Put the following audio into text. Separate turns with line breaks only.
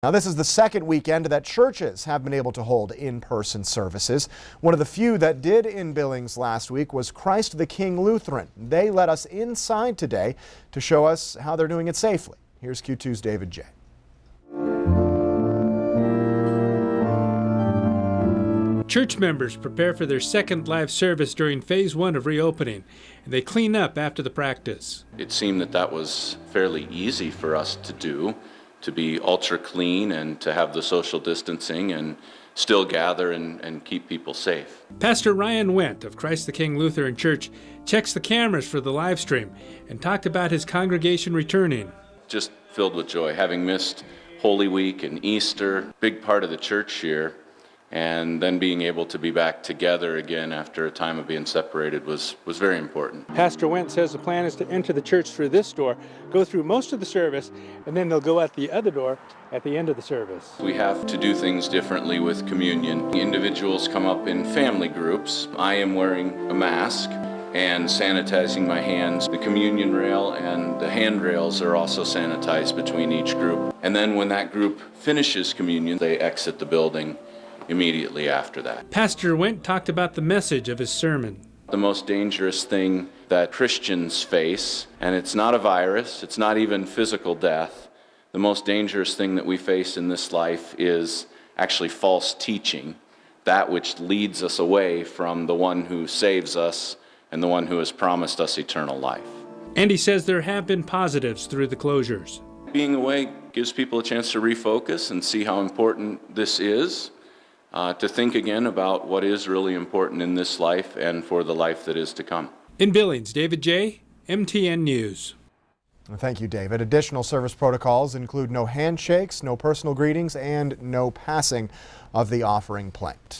Now, this is the second weekend that churches have been able to hold in-person services. One of the few that did in Billings last week was Christ the King Lutheran. They let us inside today to show us how they're doing it safely. Here's Q2's David J.
Church members prepare for their second live service during phase 1 of reopening, and they clean up after the practice.
It seemed that was fairly easy for us to do, to be ultra clean and to have the social distancing and still gather and keep people safe.
Pastor Ryan Wendt of Christ the King Lutheran Church checks the cameras for the live stream and talked about his congregation returning.
Just filled with joy, having missed Holy Week and Easter, big part of the church here, and then being able to be back together again after a time of being separated was very important.
Pastor Wendt says the plan is to enter the church through this door, go through most of the service, and then they'll go out the other door at the end of the service.
We have to do things differently with communion. Individuals come up in family groups. I am wearing a mask and sanitizing my hands. The communion rail and the handrails are also sanitized between each group. And then when that group finishes communion, they exit the building immediately after that.
Pastor Wendt talked about the message of his sermon.
The most dangerous thing that Christians face, and it's not a virus, it's not even physical death, the most dangerous thing that we face in this life is actually false teaching, that which leads us away from the one who saves us and the one who has promised us eternal life.
And he says there have been positives through the closures.
Being away gives people a chance to refocus and see how important this is. To think again about what is really important in this life and for the life that is to come.
In Billings, David J., MTN News.
Thank you, David. Additional service protocols include no handshakes, no personal greetings, and no passing of the offering plate.